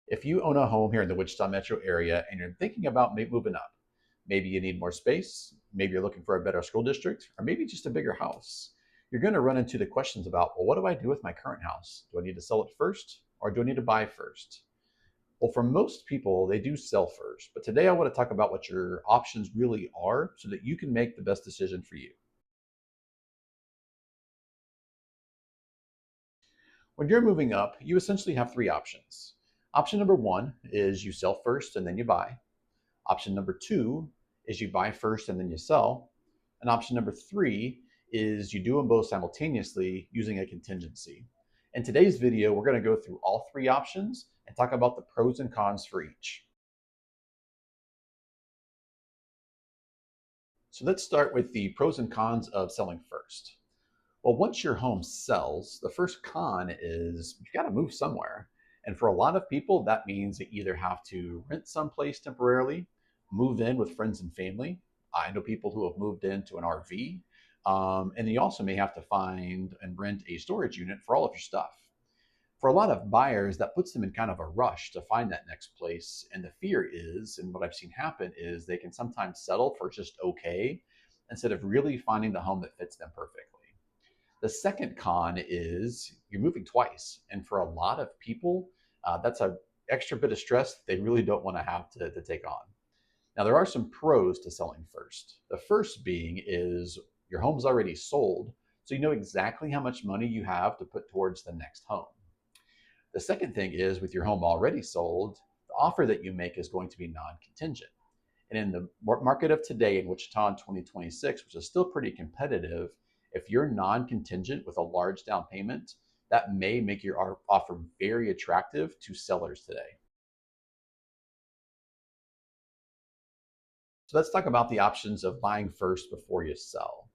If you own a home here in the Wichita metro area and you're thinking about moving up, maybe you need more space, maybe you're looking for a better school district, or maybe just a bigger house, you're going to run into the questions about, well, what do I do with my current house? Do I need to sell it first or do I need to buy first? Well, for most people, they do sell first. But today I want to talk about what your options really are so that you can make the best decision for you. When you're moving up, you essentially have three options. Option number one is you sell first and then you buy. Option number two is you buy first and then you sell. And option number three is you do them both simultaneously using a contingency. In today's video, we're going to go through all three options and talk about the pros and cons for each. So let's start with the pros and cons of selling first. Well, once your home sells, the first con is you've got to move somewhere. And for a lot of people, that means they either have to rent someplace temporarily, move in with friends and family. I know people who have moved into an RV. And you also may have to find and rent a storage unit for all of your stuff. For a lot of buyers, that puts them in kind of a rush to find that next place. And the fear is, and what I've seen happen is they can sometimes settle for just okay instead of really finding the home that fits them perfectly. The second con is you're moving twice. And for a lot of people, that's an extra bit of stress they really don't want to have to take on. Now, there are some pros to selling first. The first being is your home's already sold, so you know exactly how much money you have to put towards the next home. The second thing is with your home already sold, the offer that you make is going to be non-contingent. And in the market of today in Wichita in 2026, which is still pretty competitive, if you're non-contingent with a large down payment, that may make your offer very attractive to sellers today. So let's talk about the options of buying first before you sell.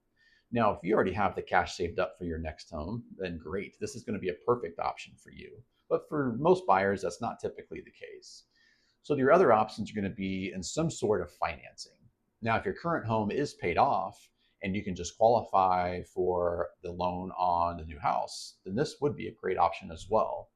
Now, if you already have the cash saved up for your next home, then great. This is going to be a perfect option for you. But for most buyers, that's not typically the case. So your other options are going to be in some sort of financing. Now, if your current home is paid off and you can just qualify for the loan on the new house, then this would be a great option as well.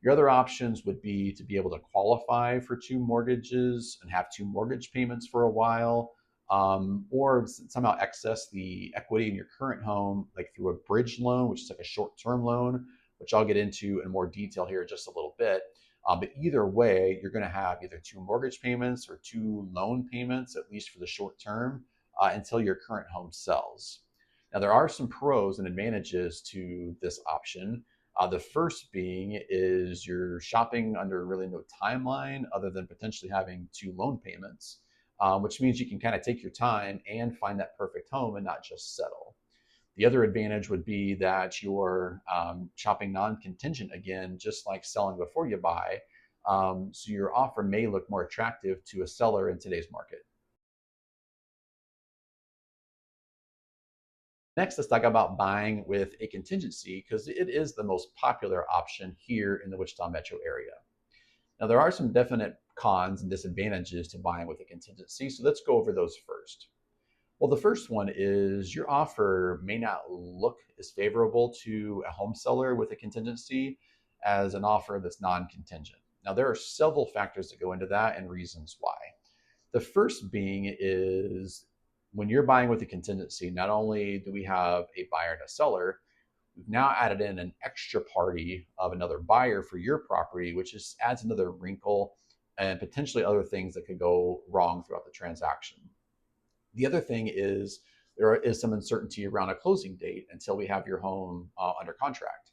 Your other options would be to be able to qualify for two mortgages and have two mortgage payments for a while, or somehow access the equity in your current home, like through a bridge loan, which is like a short-term loan, which I'll get into in more detail here in just a little bit. But either way, you're going to have either two mortgage payments or two loan payments, at least for the short term, until your current home sells. Now, there are some pros and advantages to this option. The first being is you're shopping under really no timeline other than potentially having two loan payments, which means you can kind of take your time and find that perfect home and not just settle. The other advantage would be that you're shopping non-contingent again, just like selling before you buy. So your offer may look more attractive to a seller in today's market. Next, let's talk about buying with a contingency because it is the most popular option here in the Wichita metro area. Now, there are some definite cons and disadvantages to buying with a contingency, so let's go over those first. Well, the first one is your offer may not look as favorable to a home seller with a contingency as an offer that's non-contingent. Now, there are several factors that go into that and reasons why. The first being is when you're buying with a contingency, not only do we have a buyer and a seller, we've now added in an extra party of another buyer for your property, which just adds another wrinkle and potentially other things that could go wrong throughout the transaction. The other thing is there is some uncertainty around a closing date until we have your home under contract.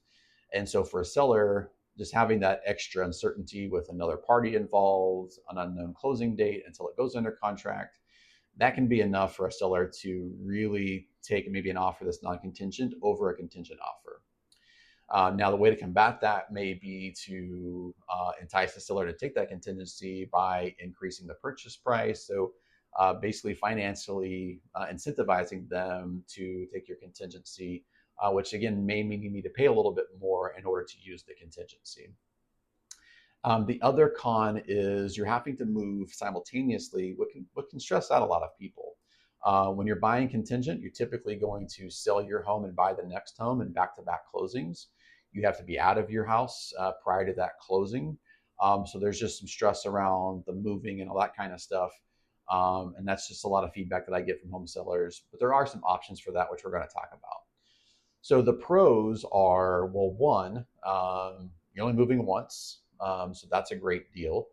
And so for a seller, just having that extra uncertainty with another party involved, an unknown closing date until it goes under contract, that can be enough for a seller to really take maybe an offer that's non-contingent over a contingent offer. Now, the way to combat that may be to entice the seller to take that contingency by increasing the purchase price. So basically financially incentivizing them to take your contingency, which again may mean you need to pay a little bit more in order to use the contingency. The other con is you're having to move simultaneously, what can stress out a lot of people. When you're buying contingent, you're typically going to sell your home and buy the next home in back-to-back closings. You have to be out of your house prior to that closing. So there's just some stress around the moving and all that kind of stuff. And that's just a lot of feedback that I get from home sellers. But there are some options for that, which we're going to talk about. So the pros are, well, one, you're only moving once, so that's a great deal.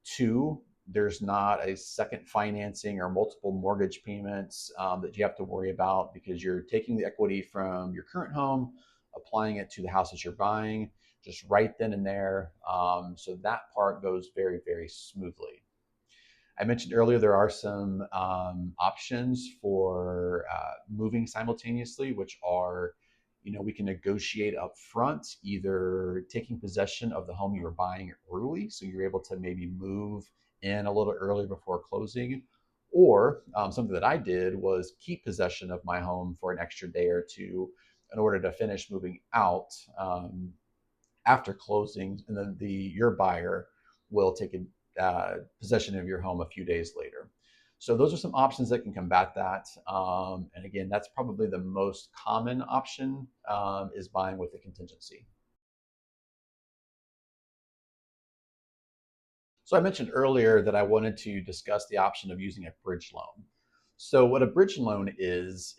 Two, there's not a second financing or multiple mortgage payments that you have to worry about because you're taking the equity from your current home, applying it to the house that you're buying, just right then and there. So that part goes very, very smoothly. I mentioned earlier there are some options for moving simultaneously, which are, we can negotiate up front, either taking possession of the home you were buying early, so you're able to maybe move in a little early before closing, or something that I did was keep possession of my home for an extra day or two in order to finish moving out after closing, and then your buyer will take possession of your home a few days later. So those are some options that can combat that. And again, that's probably the most common option is buying with a contingency. So I mentioned earlier that I wanted to discuss the option of using a bridge loan. So what a bridge loan is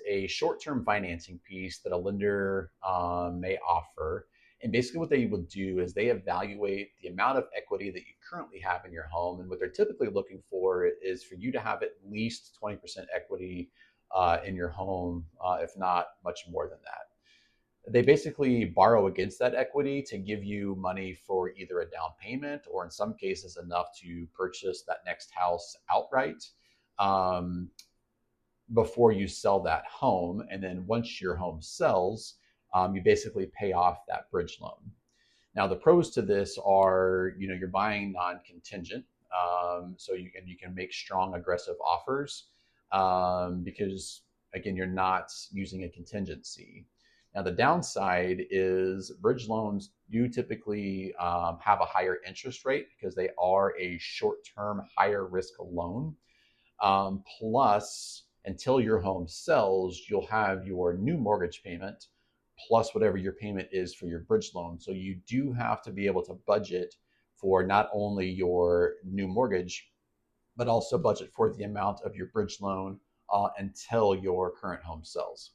a short-term financing piece that a lender may offer. And basically what they will do is they evaluate the amount of equity that you currently have in your home. And what they're typically looking for is for you to have at least 20% equity in your home, if not much more than that. They basically borrow against that equity to give you money for either a down payment or in some cases enough to purchase that next house outright um, before you sell that home. And then once your home sells, you basically pay off that bridge loan. Now, the pros to this are, you're buying non-contingent, so you can make strong, aggressive offers because, again, you're not using a contingency. Now, the downside is bridge loans do typically have a higher interest rate because they are a short-term, higher risk loan. Plus, until your home sells, you'll have your new mortgage payment plus whatever your payment is for your bridge loan. So you do have to be able to budget for not only your new mortgage, but also budget for the amount of your bridge loan until your current home sells.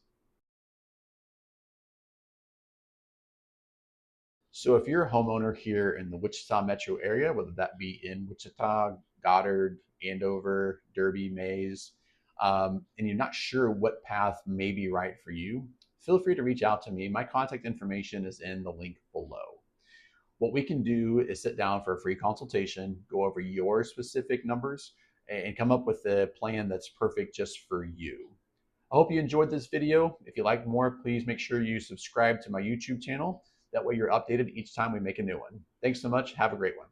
So if you're a homeowner here in the Wichita metro area, whether that be in Wichita, Goddard, Andover, Derby, Maize, and you're not sure what path may be right for you, feel free to reach out to me. My contact information is in the link below. What we can do is sit down for a free consultation, go over your specific numbers, and come up with a plan that's perfect just for you. I hope you enjoyed this video. If you like more, please make sure you subscribe to my YouTube channel. That way you're updated each time we make a new one. Thanks so much. Have a great one.